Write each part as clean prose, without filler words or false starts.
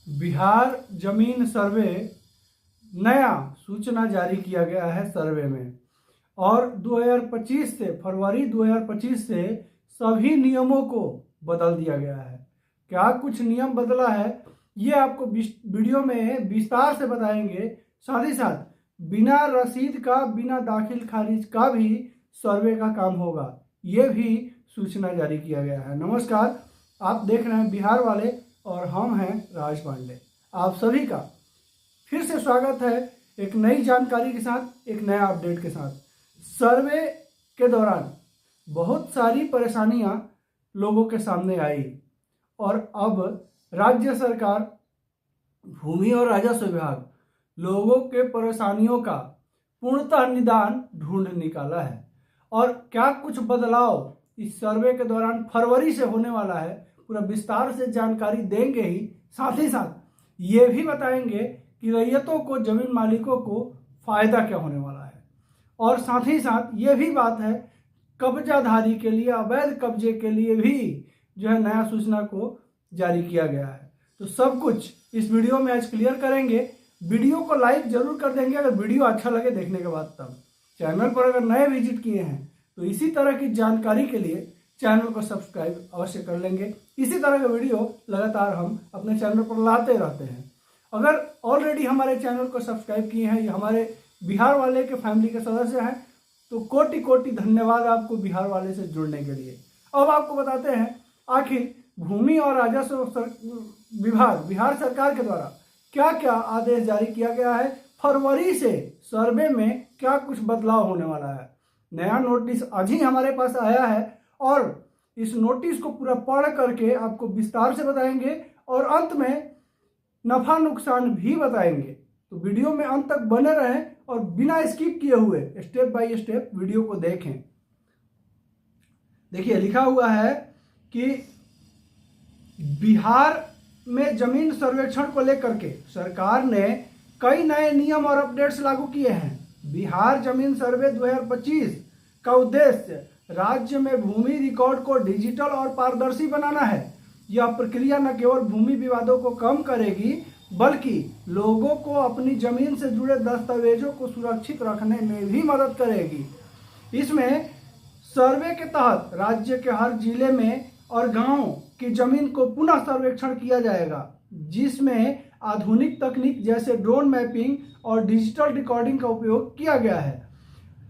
बिहार जमीन सर्वे नया सूचना जारी किया गया है सर्वे में। और 2025 से फरवरी 2025 से सभी नियमों को बदल दिया गया है। क्या कुछ नियम बदला है ये आपको वीडियो में विस्तार से बताएंगे। साथ ही साथ बिना रसीद का, बिना दाखिल खारिज का भी सर्वे का काम होगा, ये भी सूचना जारी किया गया है। नमस्कार, आप देख रहे हैं बिहार वाले और हम हैं राज पांडे। आप सभी का फिर से स्वागत है एक नई जानकारी के साथ, एक नया अपडेट के साथ। सर्वे के दौरान बहुत सारी परेशानियां लोगों के सामने आई और अब राज्य सरकार, भूमि और राजस्व विभाग लोगों के परेशानियों का पूर्णतः निदान ढूंढ निकाला है। और क्या कुछ बदलाव इस सर्वे के दौरान फरवरी से होने वाला है, पूरा विस्तार से जानकारी देंगे ही। साथ ही साथ ये भी बताएंगे कि रैयतों को, जमीन मालिकों को फायदा क्या होने वाला है। और साथ ही साथ ये भी बात है, कब्जाधारी के लिए, अवैध कब्जे के लिए भी जो है नया सूचना को जारी किया गया है। तो सब कुछ इस वीडियो में आज क्लियर करेंगे। वीडियो को लाइक जरूर कर देंगे अगर वीडियो अच्छा लगे देखने के बाद। तब चैनल पर अगर नए विजिट किए हैं तो इसी तरह की जानकारी के लिए चैनल को सब्सक्राइब अवश्य कर लेंगे। इसी तरह के वीडियो लगातार हम अपने चैनल पर लाते रहते हैं। अगर ऑलरेडी हमारे चैनल को सब्सक्राइब किए हैं या हमारे बिहार वाले के फैमिली के सदस्य हैं तो कोटि कोटि धन्यवाद आपको बिहार वाले से जुड़ने के लिए। अब आपको बताते हैं आखिर भूमि और राजस्व विभाग बिहार सरकार के द्वारा क्या क्या आदेश जारी किया गया है। फरवरी से सर्वे में क्या कुछ बदलाव होने वाला है। नया नोटिस आज ही हमारे पास आया है और इस नोटिस को पूरा पढ़ करके आपको विस्तार से बताएंगे और अंत में नफा नुकसान भी बताएंगे। तो वीडियो में अंत तक बने रहें और बिना स्किप किए हुए स्टेप बाय स्टेप वीडियो को देखें। देखिए, लिखा हुआ है कि बिहार में जमीन सर्वेक्षण को लेकर के सरकार ने कई नए नियम और अपडेट्स लागू किए हैं। बिहार जमीन सर्वे 2025 का उद्देश्य राज्य में भूमि रिकॉर्ड को डिजिटल और पारदर्शी बनाना है। यह प्रक्रिया न केवल भूमि विवादों को कम करेगी बल्कि लोगों को अपनी जमीन से जुड़े दस्तावेजों को सुरक्षित रखने में भी मदद करेगी। इसमें सर्वे के तहत राज्य के हर जिले में और गांव की जमीन को पुनः सर्वेक्षण किया जाएगा, जिसमें आधुनिक तकनीक जैसे ड्रोन मैपिंग और डिजिटल रिकॉर्डिंग का उपयोग किया गया है।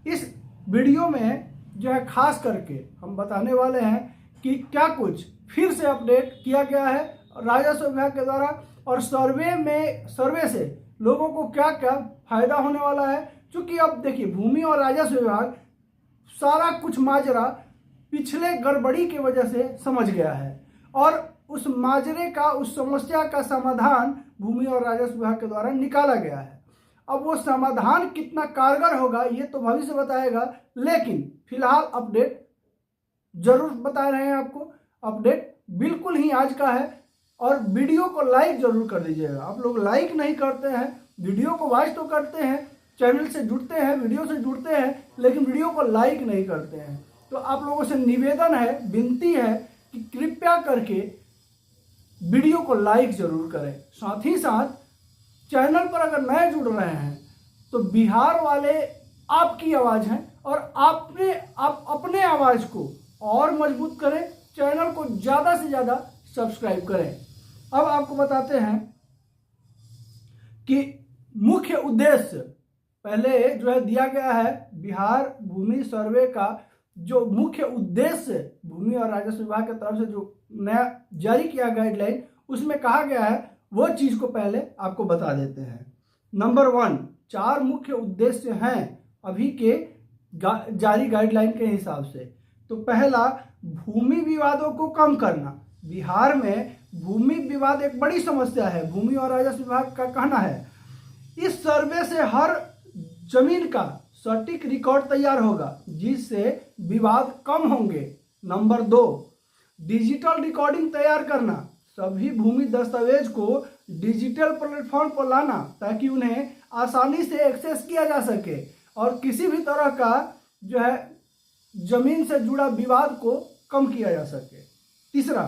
इस वीडियो में जो है खास करके हम बताने वाले हैं कि क्या कुछ फिर से अपडेट किया गया है राजस्व विभाग के द्वारा और सर्वे से लोगों को क्या क्या फायदा होने वाला है। क्योंकि अब देखिए, भूमि और राजस्व विभाग सारा कुछ माजरा पिछले गड़बड़ी की वजह से समझ गया है और उस माजरे का, उस समस्या का समाधान भूमि और राजस्व विभाग के द्वारा निकाला गया है। अब वो समाधान कितना कारगर होगा ये तो भविष्य बताएगा, लेकिन फिलहाल अपडेट जरूर बता रहे हैं आपको। अपडेट बिल्कुल ही आज का है और वीडियो को लाइक जरूर कर दीजिएगा। आप लोग लाइक नहीं करते हैं, वीडियो को वॉच तो करते हैं, चैनल से जुड़ते हैं, वीडियो से जुड़ते हैं, लेकिन वीडियो को लाइक नहीं करते हैं। तो आप लोगों से निवेदन है, विनती है कि कृपया करके वीडियो को लाइक जरूर करें। साथ ही साथ चैनल पर अगर नए जुड़ रहे हैं तो बिहार वाले आपकी आवाज़ हैं और आप अपने आवाज़ को और मजबूत करें, चैनल को ज़्यादा से ज़्यादा सब्सक्राइब करें। अब आपको बताते हैं कि मुख्य उद्देश्य पहले जो है दिया गया है। बिहार भूमि सर्वे का जो मुख्य उद्देश्य भूमि और राजस्व विभाग की तरफ से जो नया जारी किया गाइडलाइन, उसमें कहा गया है वो चीज को पहले आपको बता देते हैं। नंबर 1, 4 मुख्य उद्देश्य हैं अभी के जारी गाइडलाइन के हिसाब से। तो पहला, भूमि विवादों को कम करना। बिहार में भूमि विवाद एक बड़ी समस्या है। भूमि और राजस्व विभाग का कहना है इस सर्वे से हर जमीन का सटीक रिकॉर्ड तैयार होगा, जिससे विवाद कम होंगे। नंबर 2, डिजिटल रिकॉर्डिंग तैयार करना। सभी भूमि दस्तावेज को डिजिटल प्लेटफॉर्म पर लाना ताकि उन्हें आसानी से एक्सेस किया जा सके और किसी भी तरह का जो है जमीन से जुड़ा विवाद को कम किया जा सके। तीसरा,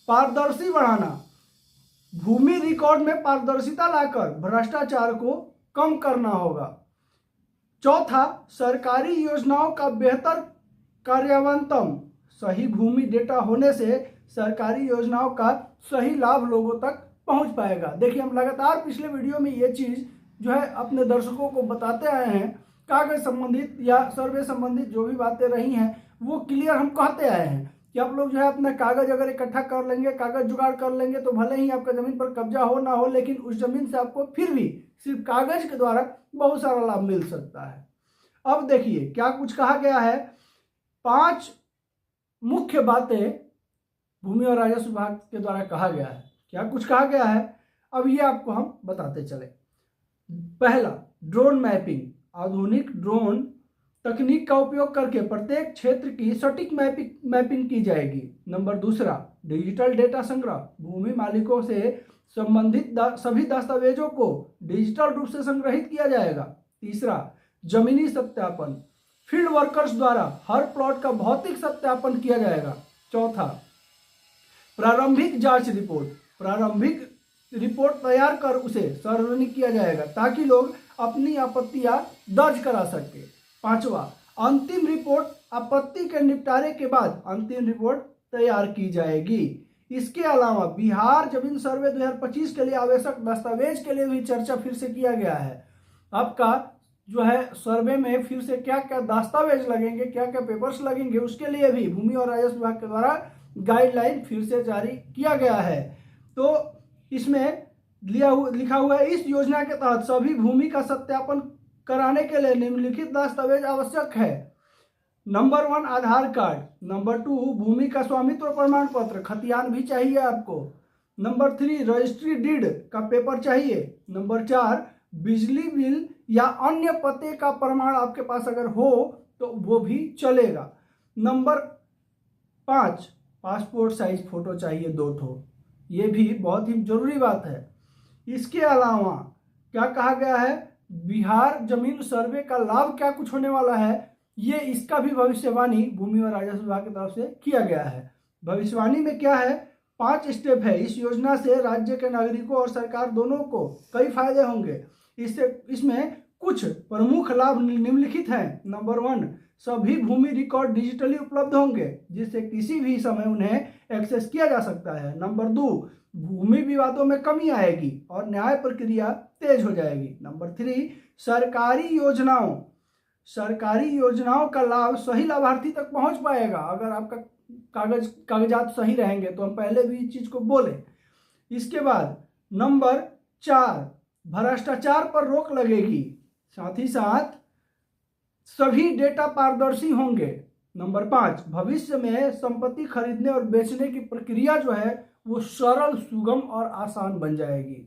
पारदर्शी बढ़ाना। भूमि रिकॉर्ड में पारदर्शिता लाकर भ्रष्टाचार को कम करना होगा। चौथा, सरकारी योजनाओं का बेहतर कार्यान्वयन। सही भूमि डेटा होने से सरकारी योजनाओं का सही लाभ लोगों तक पहुंच पाएगा। देखिए, हम लगातार पिछले वीडियो में ये चीज जो है अपने दर्शकों को बताते आए हैं। कागज संबंधित या सर्वे संबंधित जो भी बातें रही हैं वो क्लियर हम कहते आए हैं कि आप लोग जो है अपना कागज अगर इकट्ठा कर लेंगे, कागज जुगाड़ कर लेंगे, तो भले ही आपका जमीन पर कब्जा हो ना हो, लेकिन उस जमीन से आपको फिर भी सिर्फ कागज के द्वारा बहुत सारा लाभ मिल सकता है। अब देखिए क्या कुछ कहा गया है। 5 मुख्य बातें भूमि और राजस्व विभाग के द्वारा कहा गया है। क्या कुछ कहा गया है, अब ये आपको हम बताते चले। पहला, ड्रोन मैपिंग। आधुनिक ड्रोन तकनीक का उपयोग करके प्रत्येक क्षेत्र की सटीक मैपिंग की जाएगी। नंबर दूसरा, डिजिटल डेटा संग्रह। भूमि मालिकों से संबंधित सभी दस्तावेजों को डिजिटल रूप से संग्रहित किया जाएगा। तीसरा, जमीनी सत्यापन। फील्ड वर्कर्स द्वारा हर प्लॉट का भौतिक सत्यापन किया जाएगा। चौथा, प्रारंभिक जांच रिपोर्ट। प्रारंभिक रिपोर्ट तैयार कर उसे सार्वजनिक किया जाएगा ताकि लोग अपनी आपत्तियां दर्ज करा सके। पांचवा, अंतिम रिपोर्ट आपत्ति के निपटारे के बाद अंतिम रिपोर्ट तैयार की जाएगी। इसके अलावा बिहार जमीन सर्वे 2025 के लिए आवश्यक दस्तावेज के लिए भी चर्चा फिर से किया गया है। आपका जो है सर्वे में फिर से क्या क्या दस्तावेज लगेंगे, क्या क्या पेपर्स लगेंगे, उसके लिए भी भूमि और राजस्व विभाग के द्वारा गाइडलाइन फिर से जारी किया गया है। तो इसमें लिखा हुआ है, इस योजना के तहत सभी भूमि का सत्यापन कराने के लिए निम्नलिखित दस्तावेज आवश्यक है। नंबर 1, आधार कार्ड। नंबर 2, भूमि का स्वामित्व प्रमाण पत्र, खतियान भी चाहिए आपको। नंबर 3, रजिस्ट्री डीड का पेपर चाहिए। नंबर 4, बिजली बिल या अन्य पते का प्रमाण आपके पास अगर हो तो वो भी चलेगा। नंबर 5, पासपोर्ट साइज फोटो चाहिए 2 ठो, ये भी बहुत ही जरूरी बात है। इसके अलावा क्या कहा गया है, बिहार जमीन सर्वे का लाभ क्या कुछ होने वाला है, ये इसका भी भविष्यवाणी भूमि और राजस्व विभाग की तरफ से किया गया है। भविष्यवाणी में क्या है, 5 स्टेप है। इस योजना से राज्य के नागरिकों और सरकार दोनों को कई फायदे होंगे। इसमें कुछ प्रमुख लाभ निम्नलिखित हैं। नंबर 1, सभी भूमि रिकॉर्ड डिजिटली उपलब्ध होंगे जिससे किसी भी समय उन्हें एक्सेस किया जा सकता है। नंबर 2, भूमि विवादों में कमी आएगी और न्याय प्रक्रिया तेज हो जाएगी। नंबर 3, सरकारी योजनाओं का लाभ सही लाभार्थी तक पहुंच पाएगा अगर आपका कागजात सही रहेंगे, तो हम पहले भी इस चीज को बोले। इसके बाद नंबर 4, भ्रष्टाचार पर रोक लगेगी, साथ ही साथ सभी डेटा पारदर्शी होंगे। नंबर 5, भविष्य में संपत्ति खरीदने और बेचने की प्रक्रिया जो है वो सरल, सुगम और आसान बन जाएगी।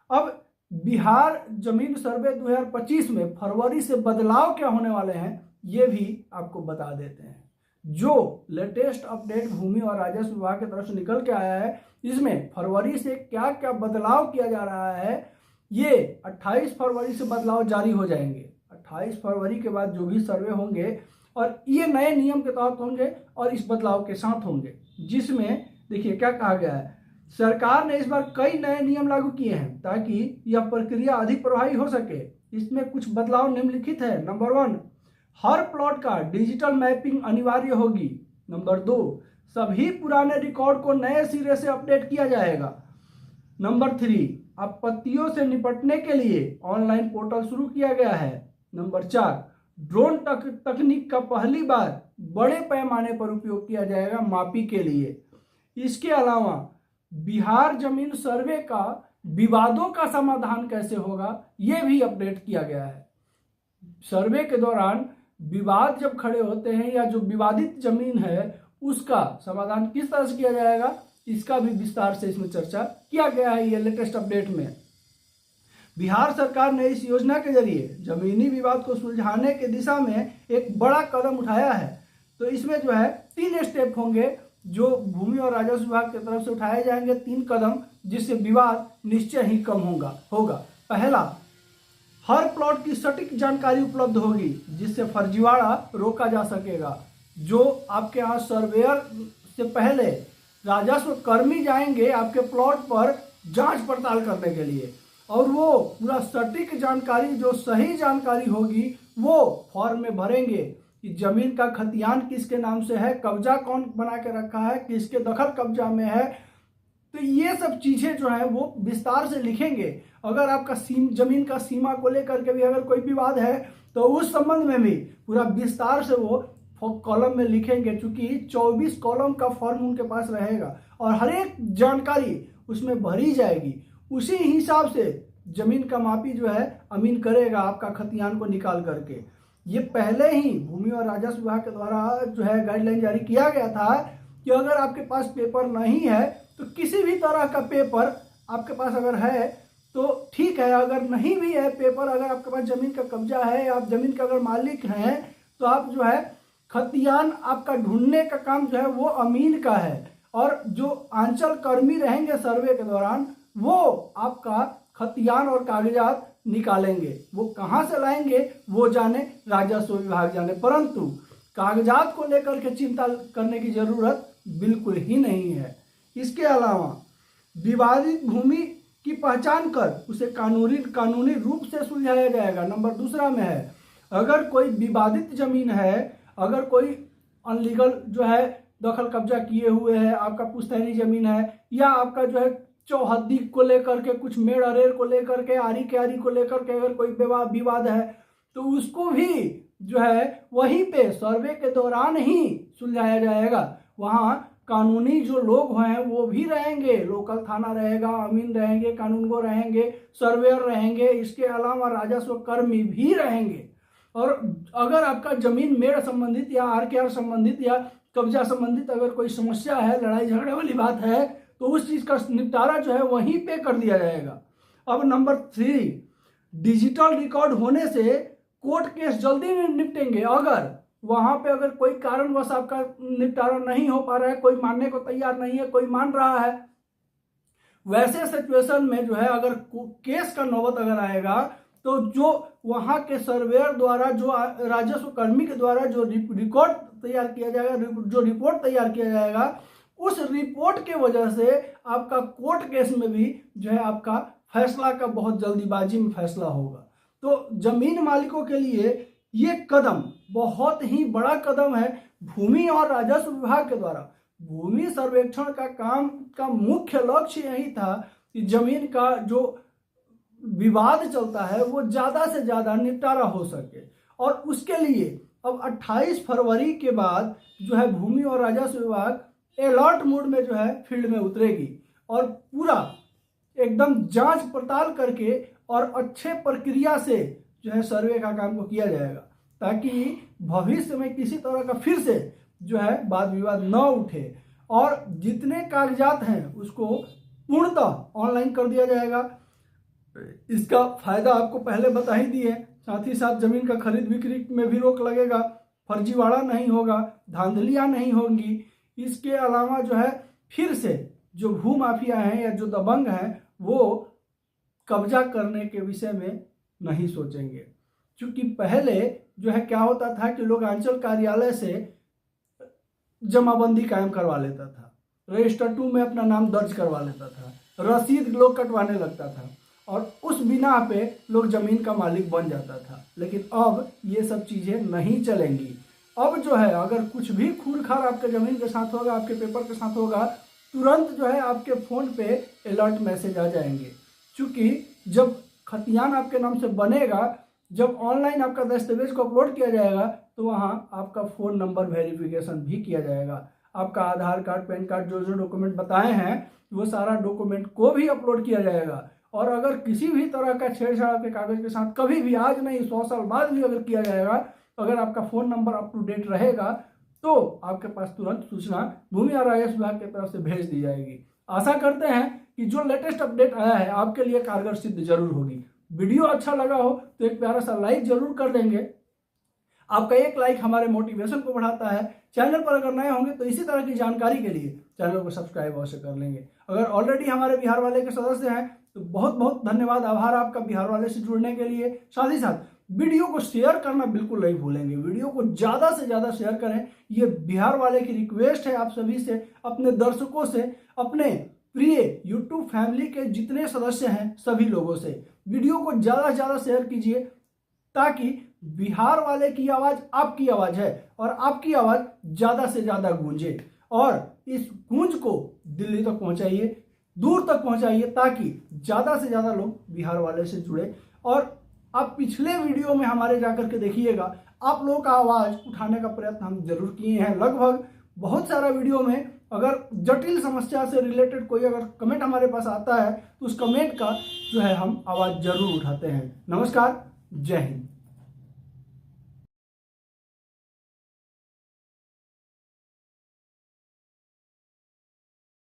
अब बिहार जमीन सर्वे 2025 में फरवरी से बदलाव क्या होने वाले हैं ये भी आपको बता देते हैं। जो लेटेस्ट अपडेट भूमि और राजस्व विभाग की तरफ से निकल के आया है, इसमें फरवरी से क्या क्या बदलाव किया जा रहा है, ये 28 फरवरी से बदलाव जारी हो जाएंगे। 28 फरवरी के बाद जो भी सर्वे होंगे और ये नए नियम के तहत होंगे और इस बदलाव के साथ होंगे, जिसमें देखिए क्या कहा गया है, सरकार ने इस बार कई नए नियम लागू किए हैं ताकि यह प्रक्रिया अधिक प्रभावी हो सके। इसमें कुछ बदलाव निम्नलिखित है। नंबर 1, हर प्लॉट का डिजिटल मैपिंग अनिवार्य होगी। नंबर 2, सभी पुराने रिकॉर्ड को नए सिरे से अपडेट किया जाएगा। नंबर 3, आपत्तियों से निपटने के लिए ऑनलाइन पोर्टल शुरू किया गया है। नंबर 4, ड्रोन तकनीक का पहली बार बड़े पैमाने पर उपयोग किया जाएगा मापी के लिए। इसके अलावा बिहार जमीन सर्वे का विवादों का समाधान कैसे होगा यह भी अपडेट किया गया है। सर्वे के दौरान विवाद जब खड़े होते हैं या जो विवादित जमीन है उसका समाधान किस तरह से किया जाएगा, इसका भी विस्तार से इसमें चर्चा किया गया है। ये लेटेस्ट अपडेट में बिहार सरकार ने इस योजना के जरिए जमीनी विवाद को सुलझाने की दिशा में एक बड़ा कदम उठाया है। तो इसमें जो है 3 स्टेप होंगे जो भूमि और राजस्व विभाग की तरफ से उठाए जाएंगे, 3 कदम, जिससे विवाद निश्चय ही कम होगा। पहला, हर प्लॉट की सटीक जानकारी उपलब्ध होगी जिससे फर्जीवाड़ा रोका जा सकेगा। जो आपके यहाँ सर्वेयर से पहले राजस्व कर्मी जाएंगे आपके प्लॉट पर जांच पड़ताल करने के लिए, और वो पूरा सटीक जानकारी, जो सही जानकारी होगी वो फॉर्म में भरेंगे कि जमीन का खतियान किसके नाम से है, कब्जा कौन बना के रखा है, किसके दखल कब्जा में है। तो ये सब चीजें जो है वो विस्तार से लिखेंगे। अगर आपका जमीन का सीमा को लेकर के भी अगर कोई विवाद है तो उस संबंध में भी पूरा विस्तार से वो कॉलम में लिखेंगे, क्योंकि 24 कॉलम का फॉर्म उनके पास रहेगा और हर एक जानकारी उसमें भरी जाएगी। उसी हिसाब से जमीन का मापी जो है अमीन करेगा आपका खतियान को निकाल करके। ये पहले ही भूमि और राजस्व विभाग के द्वारा जो है गाइडलाइन जारी किया गया था कि अगर आपके पास पेपर नहीं है तो किसी भी तरह का पेपर आपके पास अगर है तो ठीक है, अगर नहीं भी है पेपर, अगर आपके पास जमीन का कब्जा है, आप जमीन का अगर मालिक हैं, तो आप जो है खतियान आपका ढूंढने का काम जो है वो अमीन का है, और जो आंचल कर्मी रहेंगे सर्वे के दौरान वो आपका खतियान और कागजात निकालेंगे। वो कहाँ से लाएंगे वो जाने, राजस्व विभाग जाने, परंतु कागजात को लेकर के चिंता करने की जरूरत बिल्कुल ही नहीं है। इसके अलावा विवादित भूमि की पहचान कर उसे कानूनी रूप से सुलझाया जाएगा। नंबर दूसरा में है, अगर कोई विवादित जमीन है, अगर कोई अनलीगल जो है दखल कब्जा किए हुए है, आपका पुश्तैनी जमीन है, या आपका जो है चौहद्दी को लेकर के, कुछ मेड़ अरेर को लेकर के, आरी क्यारी को लेकर के अगर कोई विवाद है तो उसको भी जो है वहीं पे सर्वे के दौरान ही सुलझाया जाएगा। वहाँ कानूनी जो लोग हैं वो भी रहेंगे, लोकल थाना रहेगा, अमीन रहेंगे, कानूनगो रहेंगे, सर्वेयर रहेंगे, इसके अलावा राजस्व कर्मी भी रहेंगे। और अगर आपका जमीन मेड़ संबंधित या आरकेआर संबंधित या कब्जा संबंधित अगर कोई समस्या है, लड़ाई झगड़े वाली बात है, तो उस चीज का निपटारा जो है वहीं पे कर दिया जाएगा। अब नंबर 3, डिजिटल रिकॉर्ड होने से कोर्ट केस जल्दी निपटेंगे। अगर वहां पे अगर कोई कारणवश आपका निपटारा नहीं हो पा रहा है, कोई मानने को तैयार नहीं है, कोई मान रहा है, वैसे सिचुएशन में जो है अगर केस का नौबत अगर आएगा तो जो वहां के सर्वेयर द्वारा, जो राजस्व कर्मी के द्वारा जो रिकॉर्ड तैयार किया जाएगा, जो रिपोर्ट तैयार किया जाएगा, उस रिपोर्ट के वजह से आपका कोर्ट केस में भी जो है आपका फैसला का बहुत जल्दीबाजी में फैसला होगा। तो जमीन मालिकों के लिए ये कदम बहुत ही बड़ा कदम है। भूमि और राजस्व विभाग के द्वारा भूमि सर्वेक्षण का काम का मुख्य लक्ष्य यही था कि जमीन का जो विवाद चलता है वो ज्यादा से ज्यादा निपटारा हो सके, और उसके लिए अब 28 फरवरी के बाद जो है भूमि और राजस्व विभाग अलर्ट मोड में जो है फील्ड में उतरेगी और पूरा एकदम जांच पड़ताल करके और अच्छे प्रक्रिया से जो है सर्वे का काम को किया जाएगा, ताकि भविष्य में किसी तरह का फिर से जो है वाद विवाद न उठे। और जितने कागजात हैं उसको पूर्णतः ऑनलाइन कर दिया जाएगा। इसका फायदा आपको पहले बता ही दिए। साथ ही साथ जमीन का खरीद बिक्री में भी रोक लगेगा, फर्जीवाड़ा नहीं होगा, धांधलियां नहीं होंगी। इसके अलावा जो है फिर से जो भू माफिया हैं या जो दबंग हैं वो कब्जा करने के विषय में नहीं सोचेंगे, क्योंकि पहले जो है क्या होता था कि लोग अंचल कार्यालय से जमाबंदी कायम करवा लेता था, रजिस्टर 2 में अपना नाम दर्ज करवा लेता था, रसीद लोग कटवाने लगता था और उस बिना पे लोग जमीन का मालिक बन जाता था। लेकिन अब ये सब चीजें नहीं चलेंगी। अब जो है अगर कुछ भी खून-खार आपके जमीन के साथ होगा, आपके पेपर के साथ होगा, तुरंत जो है आपके फोन पे अलर्ट मैसेज आ जाएंगे। क्योंकि जब खतियान आपके नाम से बनेगा, जब ऑनलाइन आपका दस्तावेज को अपलोड किया जाएगा तो वहाँ आपका फ़ोन नंबर वेरिफिकेशन भी किया जाएगा। आपका आधार कार्ड, पैन कार्ड, जो जो डॉक्यूमेंट बताए हैं वो सारा डॉक्यूमेंट को भी अपलोड किया जाएगा। और अगर किसी भी तरह का छेड़छाड़ आपके कागज के साथ कभी भी, आज नहीं 100 साल बाद भी अगर किया जाएगा, अगर आपका phone number up to date रहेगा तो आपके पास तुरंत सूचना भूमि और राजस्व विभाग की तरफ से भेज दी जाएगी। आशा करते हैं कि जो लेटेस्ट अपडेट आया है आपके लिए कारगर सिद्ध जरूर होगी। वीडियो अच्छा लगा हो तो एक प्यारा सा लाइक जरूर कर देंगे। आपका एक लाइक हमारे मोटिवेशन को बढ़ाता है। चैनल पर अगर नए होंगे तो इसी तरह की जानकारी के लिए चैनल को सब्सक्राइब अवश्य कर लेंगे। अगर ऑलरेडी हमारे बिहार वाले के सदस्य हैं तो बहुत बहुत धन्यवाद, आभार आपका बिहार वाले से जुड़ने के लिए। साथ ही साथ वीडियो को शेयर करना बिल्कुल नहीं भूलेंगे, वीडियो को ज़्यादा से ज़्यादा शेयर करें। ये बिहार वाले की रिक्वेस्ट है आप सभी से, अपने दर्शकों से, अपने प्रिय यूट्यूब फैमिली के जितने सदस्य हैं सभी लोगों से वीडियो को ज़्यादा से ज़्यादा शेयर कीजिए, ताकि बिहार वाले की आवाज़ आपकी आवाज़ है और आपकी आवाज़ ज़्यादा से ज़्यादा गूंजे, और इस गूंज को दिल्ली तक पहुंचाइए, दूर तक पहुंचाइए, ताकि ज़्यादा से ज़्यादा लोग बिहार वाले से जुड़े। और आप पिछले वीडियो में हमारे जाकर के देखिएगा, आप लोगों का आवाज़ उठाने का प्रयत्न हम जरूर किए हैं। लगभग बहुत सारा वीडियो में अगर जटिल समस्या से रिलेटेड कोई अगर कमेंट हमारे पास आता है तो उस कमेंट का जो है हम आवाज़ जरूर उठाते हैं। नमस्कार, जय हिंद।